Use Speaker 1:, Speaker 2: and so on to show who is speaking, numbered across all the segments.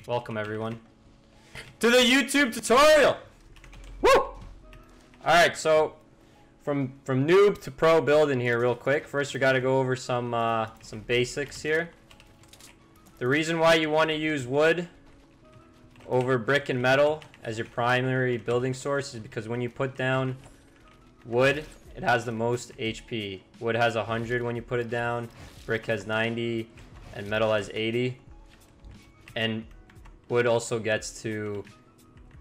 Speaker 1: Welcome everyone to the YouTube tutorial. Woo! Alright, so from noob to pro building here real quick. First we gotta go over some basics here. The reason why you want to use wood over brick and metal as your primary building source is because when you put down wood, it has the most HP. Wood has 100 when you put it down, brick has 90, and metal has 80. And wood also gets to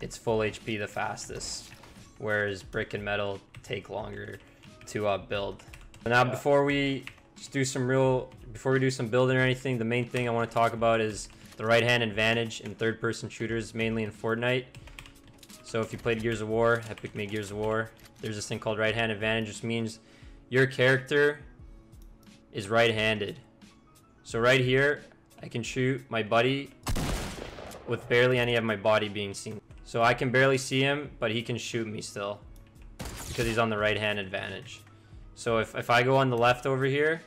Speaker 1: its full HP the fastest, whereas brick and metal take longer to build. Now before we do some building or anything, the main thing I want to talk about is the right-hand advantage in third-person shooters, mainly in Fortnite. So if you played Gears of War, Epic made Gears of War, there's this thing called right-hand advantage, which means your character is right-handed. So right here, I can shoot my buddy with barely any of my body being seen. So I can barely see him, but he can shoot me still because he's on the right-hand advantage. So if I go on the left over here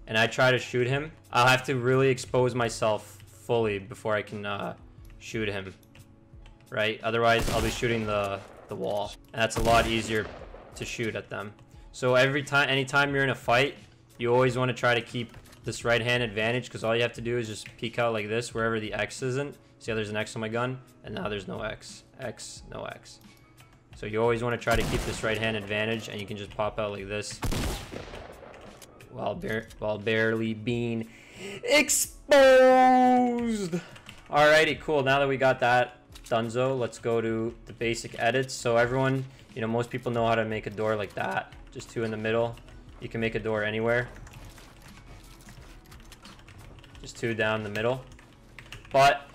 Speaker 1: and I try to shoot him, I'll have to really expose myself fully before I can shoot him, right? Otherwise, I'll be shooting the wall. And that's a lot easier to shoot at them. So anytime you're in a fight, you always want to try to keep this right-hand advantage, because all you have to do is just peek out like this wherever the X isn't. See how there's an X on my gun? And now there's no X. X, no X. So you always want to try to keep this right-hand advantage, and you can just pop out like this while barely being exposed. Alrighty, cool. Now that we got that donezo, let's go to the basic edits. So everyone, most people know how to make a door like that. Just two in the middle. You can make a door anywhere. Just two down the middle. But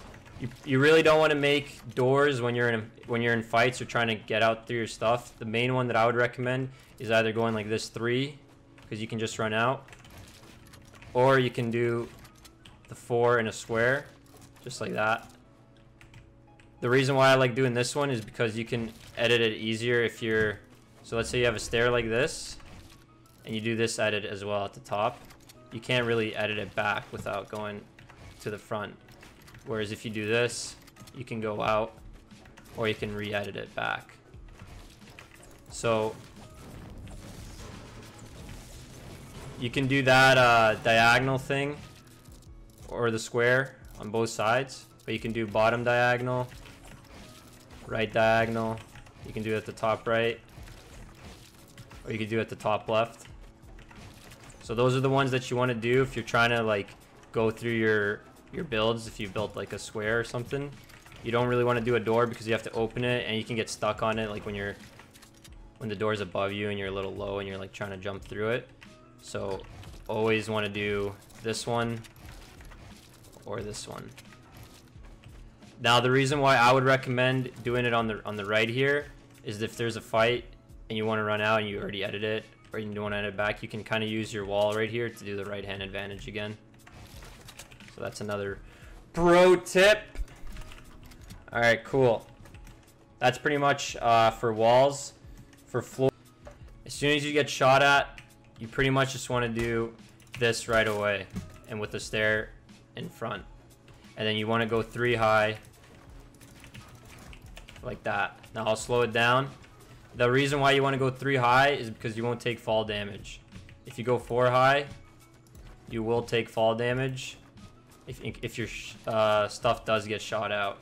Speaker 1: you really don't want to make doors when you're in fights or trying to get out through your stuff. The main one that I would recommend is either going like this 3, because you can just run out, or you can do the 4 in a square, just like that. The reason why I like doing this one is because you can edit it easier if you're, so let's say you have a stair like this and you do this edit as well at the top. You can't really edit it back without going to the front. Whereas if you do this, you can go out, or you can re-edit it back. So you can do that diagonal thing or the square on both sides, but you can do bottom diagonal, right diagonal. You can do it at the top right, or you can do it at the top left. So those are the ones that you want to do if you're trying to like go through your builds. If you built like a square or something, you don't really want to do a door because you have to open it and you can get stuck on it, like when the door's above you and you're a little low and you're like trying to jump through it. So always want to do this one or this one. Now the reason why I would recommend doing it on the right here is if there's a fight and you want to run out and you already edited it, or you don't want to edit it back, you can kind of use your wall right here to do the right-hand advantage again. So that's another pro tip. Alright, cool. That's pretty much for walls. For floor, as soon as you get shot at, you pretty much just want to do this right away, and with the stair in front. And then you want to go 3 high, like that. Now I'll slow it down. The reason why you want to go 3 high is because you won't take fall damage. If you go 4 high, you will take fall damage if your stuff does get shot out.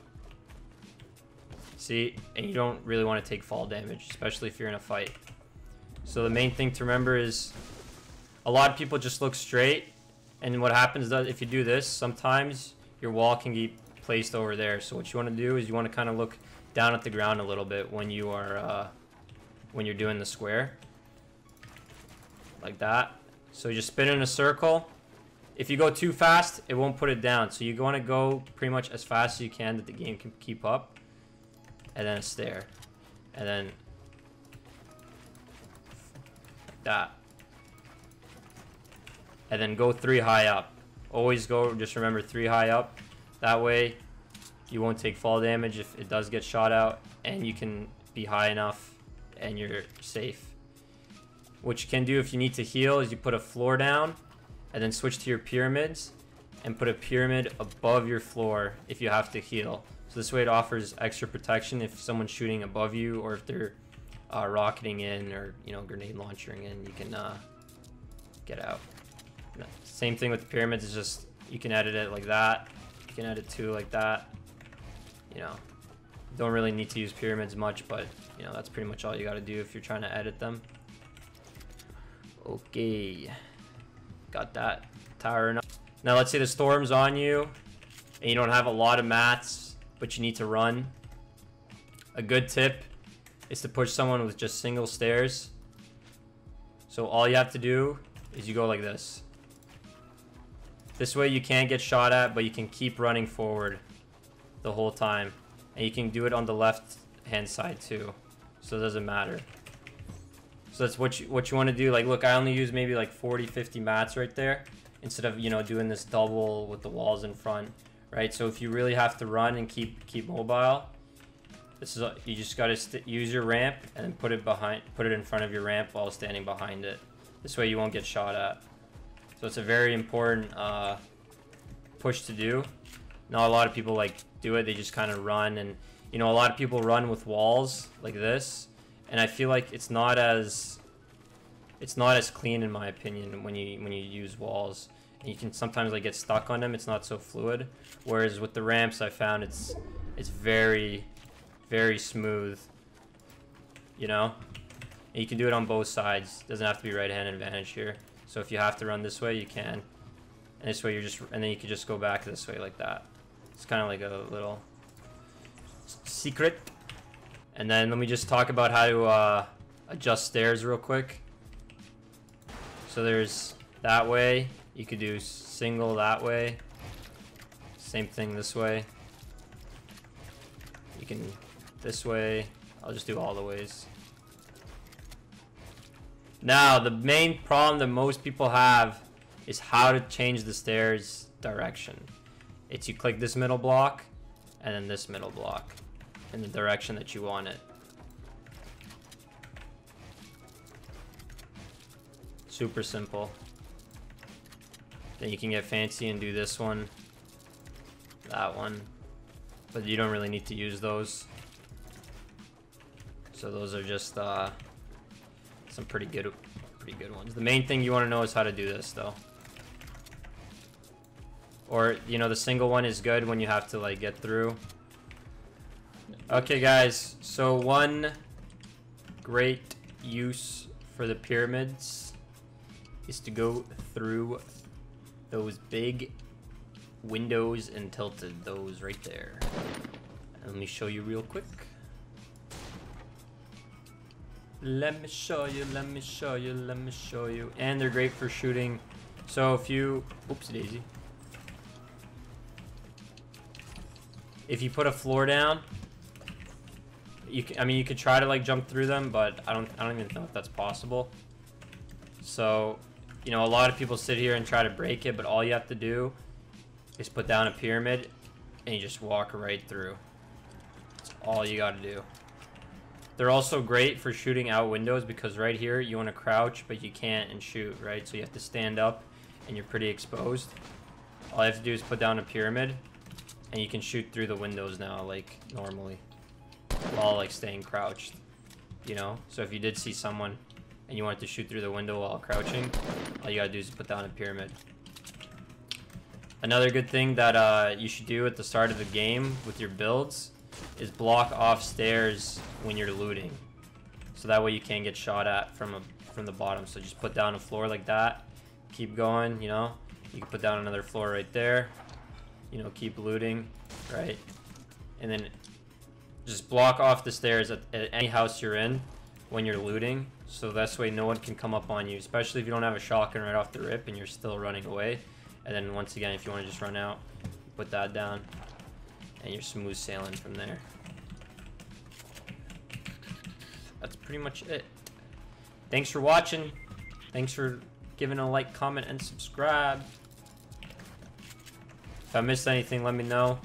Speaker 1: See, and you don't really want to take fall damage, especially if you're in a fight. So the main thing to remember is a lot of people just look straight, and what happens is if you do this, sometimes your wall can be placed over there. So what you want to do is you want to kind of look down at the ground a little bit when you are when you're doing the square, like that. So you just spin in a circle. If you go too fast, it won't put it down. So you want to go pretty much as fast as you can that the game can keep up. And then a stair. And then like that. And then go 3 high up. Always go, just remember 3 high up. That way you won't take fall damage if it does get shot out, and you can be high enough and you're safe. What you can do if you need to heal is you put a floor down and then switch to your pyramids, and put a pyramid above your floor if you have to heal. So this way it offers extra protection if someone's shooting above you, or if they're rocketing in, or grenade launchering in, you can get out. Same thing with the pyramids, is just you can edit it like that. You can edit too like that. Don't really need to use pyramids much, but that's pretty much all you got to do if you're trying to edit them. Okay, got that tower enough. Now let's say the storm's on you and you don't have a lot of mats, but you need to run. A good tip is to push someone with just single stairs. So all you have to do is you go like this. This way you can't get shot at, but you can keep running forward the whole time. And you can do it on the left hand side too, so it doesn't matter. So that's what you want to do. Like, look, I only use maybe like 40-50 mats right there, instead of doing this double with the walls in front, right? So if you really have to run and keep mobile, this is you just got to use your ramp and then put it in front of your ramp while standing behind it. This way you won't get shot at. So it's a very important push to do. Not a lot of people do it. They just kind of run, and a lot of people run with walls like this, and I feel like it's not as clean, in my opinion, when you use walls, and you can sometimes get stuck on them. It's not so fluid. Whereas with the ramps, I found it's very, very smooth. And you can do it on both sides. Doesn't have to be right-hand advantage here. So if you have to run this way, you can, and this way and then you can just go back this way like that. It's kind of like a little secret. And then let me just talk about how to adjust stairs real quick. So there's that way. You could do single that way. Same thing this way. You can this way. I'll just do all the ways. Now, the main problem that most people have is how to change the stairs direction. It's you click this middle block and then this middle block in the direction that you want it. Super simple. Then you can get fancy and do this one, that one, but you don't really need to use those. So those are just some pretty good ones. The main thing you want to know is how to do this, though. Or, the single one is good when you have to, get through. Okay, guys. So, one great use for the pyramids is to go through those big windows and tilt those right there. And let me show you real quick. Let me show you. And they're great for shooting. So, if you... Oops, daisy. If you put a floor down, you could try to jump through them, but I don't even know if that's possible. So, a lot of people sit here and try to break it, but all you have to do is put down a pyramid and you just walk right through. That's all you got to do. They're also great for shooting out windows, because right here you want to crouch, but you can't and shoot, right? So you have to stand up and you're pretty exposed. All you have to do is put down a pyramid and you can shoot through the windows now, normally, while staying crouched. So if you did see someone and you wanted to shoot through the window while crouching, all you gotta do is put down a pyramid. Another good thing that you should do at the start of the game with your builds is block off stairs when you're looting, so that way you can't get shot at from the bottom. So just put down a floor like that, keep going. You can put down another floor right there. Keep looting, right? And then just block off the stairs at any house you're in when you're looting, so that's way no one can come up on you, especially if you don't have a shotgun right off the rip and you're still running away. And then once again, if you want to just run out, put that down and you're smooth sailing from there. That's pretty much it. Thanks for watching. Thanks for giving a like, comment, and subscribe. If I missed anything, let me know.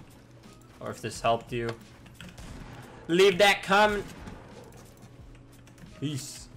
Speaker 1: Or if this helped you, leave that comment. Peace.